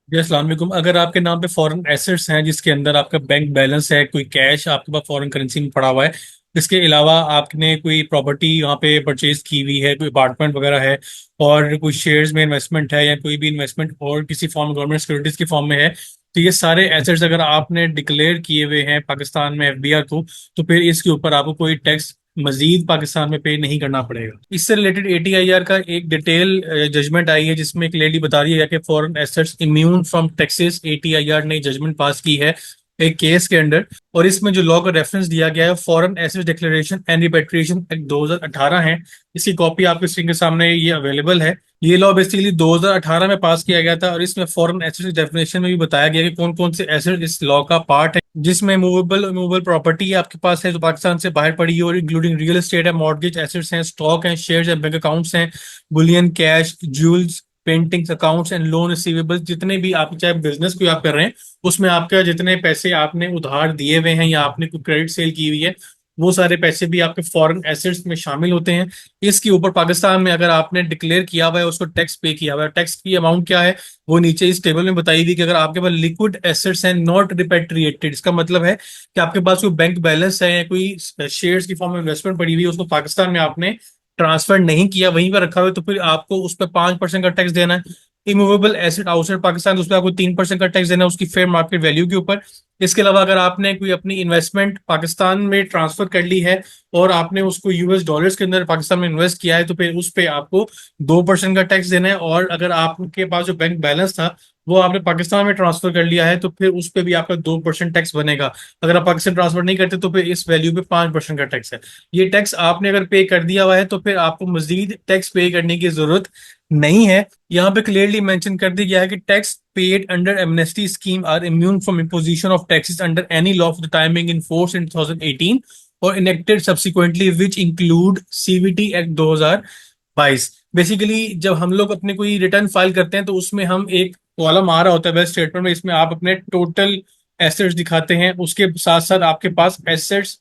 जी अस्सलाम वालेकुम। अगर आपके नाम पे फॉरेन एसेट्स हैं जिसके अंदर आपका बैंक बैलेंस है, कोई कैश आपके पास फॉरेन करेंसी में पड़ा हुआ है, इसके अलावा आपने कोई प्रॉपर्टी वहाँ पे परचेज की हुई है, कोई अपार्टमेंट वगैरह है, और कोई शेयर्स में इन्वेस्टमेंट है या कोई भी इन्वेस्टमेंट और किसी फॉर्म गवर्नमेंट सिक्योरिटीज के फॉर्म में है, तो ये सारे एसेट्स अगर आपने डिक्लेयर किए हुए हैं पाकिस्तान में एफबीआर को, तो फिर इसके ऊपर आपको कोई टैक्स मजीद पाकिस्तान में पे नहीं करना पड़ेगा। इससे रिलेटेड एटीआईआर का एक डिटेल जजमेंट आई है जिसमें एक लेडी बता रही है कि foreign assets immune from taxes. ATIR ने जजमेंट पास की है एक केस के अंडर, और इसमें जो लॉ का रेफरेंस दिया गया है foreign assets declaration and repatriation act 2018 है। इसकी कॉपी आपके स्क्रीन के सामने ये अवेलेबल है। ये लॉ बेसिकली 2018 में पास किया गया था, और इसमें फॉरेन एसेट्स डेफिनेशन में भी बताया गया कि कौन कौन से एसेट इस लॉ का पार्ट है, जिसमें मूवेबल मूवेबल प्रॉपर्टी आपके पास है जो पाकिस्तान से बाहर पड़ी है, और इंक्लूडिंग रियल एस्टेट है, मॉर्गेज एसेट्स हैं, स्टॉक हैं, शेयर्स हैं, बैंक अकाउंट्स हैं, Boolean, cash, jewels, paintings, accounts and loan receivables, जितने भी आप चाहे बिजनेस कोई आप कर रहे हैं उसमें आपका जितने पैसे आपने उधार दिए हुए हैं या आपने कोई क्रेडिट सेल की हुई है, वो सारे पैसे भी आपके फॉरेन एसेट्स में शामिल होते हैं। इसके ऊपर पाकिस्तान में अगर आपने डिक्लेयर किया हुआ है, उसको टैक्स पे किया हुआ है, टैक्स की अमाउंट क्या है वो नीचे इस टेबल में बताई हुई कि अगर आपके पास लिक्विड एसेट्स हैं नॉट रिपेट्रिएटेड, इसका मतलब है कि आपके पास कोई बैंक बैलेंस है या कोई शेयर्स की फॉर्म में इन्वेस्टमेंट पड़ी हुई है, उसको पाकिस्तान में आपने ट्रांसफर नहीं किया, वहीं पर रखा हुआ है, तो फिर आपको उस पर 5% का टैक्स देना है। इमूवेबल एसेट आउटसाइड पाकिस्तान, तो उस पर आपको 3% का टैक्स देना है उसकी फेयर मार्केट वैल्यू के ऊपर। इसके अलावा अगर आपने कोई अपनी इन्वेस्टमेंट पाकिस्तान में ट्रांसफर कर ली है और आपने उसको यूएस डॉलर्स के अंदर पाकिस्तान में इन्वेस्ट किया है, तो फिर उस पे आपको 2% का टैक्स देना है। और अगर आपके पास जो बैंक बैलेंस था वो आपने पाकिस्तान में ट्रांसफर कर लिया है, तो फिर उस पे भी आपका 2% टैक्स बनेगा। अगर आप पाकिस्तान ट्रांसफर नहीं करते तो फिर इस वैल्यू पे 5% का टैक्स है। ये टैक्स आपने अगर पे कर दिया हुआ है तो फिर आपको मजीद टैक्स पे करने की जरूरत नहीं है। यहाँ पे क्लियरली मेंशन कर दिया गया है कि tax paid under amnesty scheme are immune from imposition of taxes under any law of the timing in force in 2018 और enacted subsequently which include CVT act 2022। Basically जब हम लोग अपने कोई रिटर्न फाइल करते हैं तो उसमें हम एक कॉलम आ रहा होता है वेस्ट स्टेटमेंट में, इसमें आप अपने टोटल एसेट्स दिखाते हैं, उसके साथ साथ आपके पास एसेट्स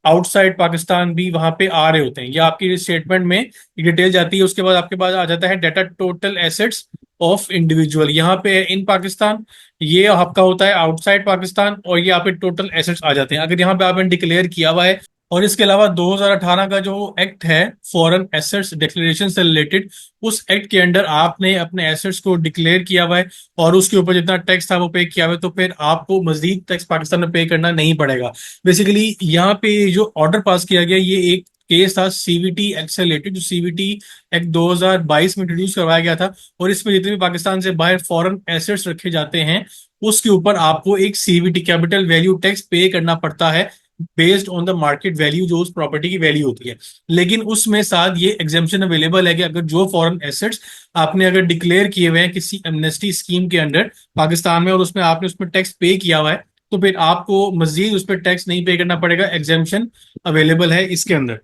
आउटसाइड पाकिस्तान भी वहां पे आ रहे होते हैं, या आपकी स्टेटमेंट में डिटेल जाती है। उसके बाद आपके पास आ जाता है data total assets of individual, यहाँ पे इन पाकिस्तान, ये आपका होता है आउटसाइड पाकिस्तान, और ये आप पे टोटल एसेट्स आ जाते हैं अगर यहाँ पे आपने डिक्लेयर किया हुआ है। और इसके अलावा 2018 का जो एक्ट है फॉरेन एसेट्स डिक्लेरेशन से रिलेटेड, उस एक्ट के अंडर आपने अपने एसेट्स को डिक्लेयर किया हुआ है और उसके ऊपर जितना टैक्स था वो पे किया हुआ है, तो फिर आपको मजीद टैक्स पाकिस्तान में पे करना नहीं पड़ेगा। बेसिकली यहाँ पे जो ऑर्डर पास किया गया ये एक केस था सीवीटी एक्ट से रिलेटेड, जो सीवीटी एक्ट 2022 में इंट्रोड्यूस करवाया गया था, और इसमें जितने भी पाकिस्तान से बाहर फॉरेन एसेट्स रखे जाते हैं उसके ऊपर आपको एक सीवीटी कैपिटल वैल्यू टैक्स पे करना पड़ता है based on the market value, जो उस प्रॉपर्टी की वैल्यू होती है। लेकिन उसमें साथ ये एग्जेम्पशन अवेलेबल है कि अगर जो फॉरेन एसेट्स आपने अगर डिक्लेयर किए हुए हैं किसी एमनेस्टी स्कीम के अंडर पाकिस्तान में और उसमें आपने उसमें टैक्स पे किया हुआ है, तो फिर आपको मजीद उस पर टैक्स नहीं पे करना पड़ेगा। एग्जेम्पशन अवेलेबल है इसके अंदर।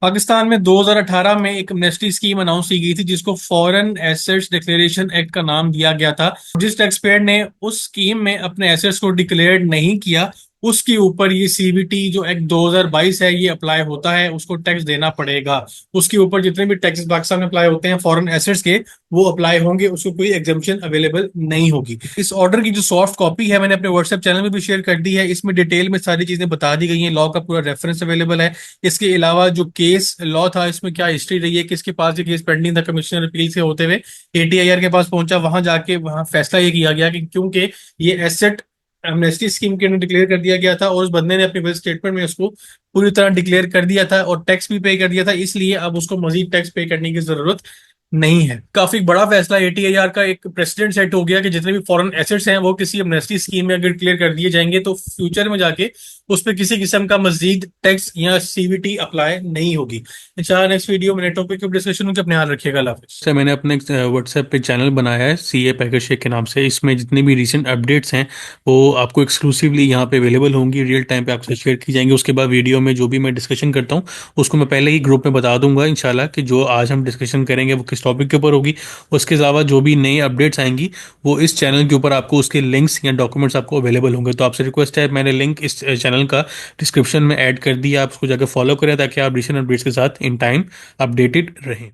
पाकिस्तान में 2018 में एक एमनेस्टी स्कीम अनाउंस की गई थी जिसको फॉरेन एसेट्स डिक्लेरेशन एक्ट का नाम दिया गया था। जिस टैक्स पेयर ने उस स्कीम में अपने एसेट्स को डिक्लेयर नहीं किया उसके ऊपर ये सीवीटी जो एक्ट 2022 है ये अप्लाई होता है, उसको टैक्स देना पड़ेगा। उसके ऊपर जितने भी टैक्सेस पाकिस्तान में अप्लाई होते हैं फॉरेन एसेट्स के, वो अप्लाई होंगे, उसको कोई एग्जेम्पशन अवेलेबल नहीं होगी। इस ऑर्डर की जो सॉफ्ट कॉपी है मैंने अपने व्हाट्सएप चैनल में भी शेयर कर दी है, इसमें डिटेल में सारी चीजें बता दी गई हैं, लॉ का पूरा रेफरेंस अवेलेबल है। इसके अलावा जो केस लॉ था इसमें क्या हिस्ट्री रही है, किसके पास ये केस पेंडिंग था, कमिश्नर अपील से होते हुए एटीआईआर के पास पहुंचा, वहां जाके वहां फैसला ये किया गया कि क्योंकि ये एसेट एमनेस्टी स्कीम के अंदर डिक्लेयर कर दिया गया था और उस बंदे ने अपने स्टेटमेंट में उसको पूरी तरह डिक्लेयर कर दिया था और टैक्स भी पे कर दिया था, इसलिए अब उसको मजीद टैक्स पे करने की जरूरत नहीं है। काफी बड़ा फैसला एटीआईआर का, एक प्रेसिडेंट सेट हो गया कि जितने भी फॉरेन एसेट्स हैं वो किसी एमनेस्टी स्कीम में अगर क्लियर कर दिए जाएंगे तो फ्यूचर में जाके उस पर किसी किस्म का मजीद टैक्स या सीवीटी अप्लाई नहीं होगी। इंशाल्लाह नेक्स्ट वीडियो में टॉपिक पर डिस्कशन होगी। अपने ध्यान रखिएगा। अल्लाह हाफिज़। सर मैंने अपने व्हाट्सएप पे चैनल बनाया है सीए पैकेज शेख के नाम से, इसमें जितने भी रिसेंट अपडेट्स हैं वो आपको एक्सक्लूसिवली यहाँ पे अवेलेबल होंगी, रियल टाइम पे आपसे शेयर की जाएंगी। उसके बाद वीडियो में जो भी मैं डिस्कशन करता हूँ उसको मैं पहले ही ग्रुप में बता दूंगा इंशाल्लाह कि जो आज हम डिस्कशन करेंगे वो किस टॉपिक के ऊपर होगी। उसके अलावा जो भी नई अपडेट्स आएंगी वो इस चैनल के ऊपर आपको उसके लिंक्स या डॉक्यूमेंट्स आपको अवेलेबल होंगे। तो आपसे रिक्वेस्ट है, मैंने लिंक इस चैनल का डिस्क्रिप्शन में ऐड कर दिया, आप उसको जाकर फॉलो करें ताकि आप रिसेंट अपडेट्स के साथ इन टाइम अपडेटेड रहें।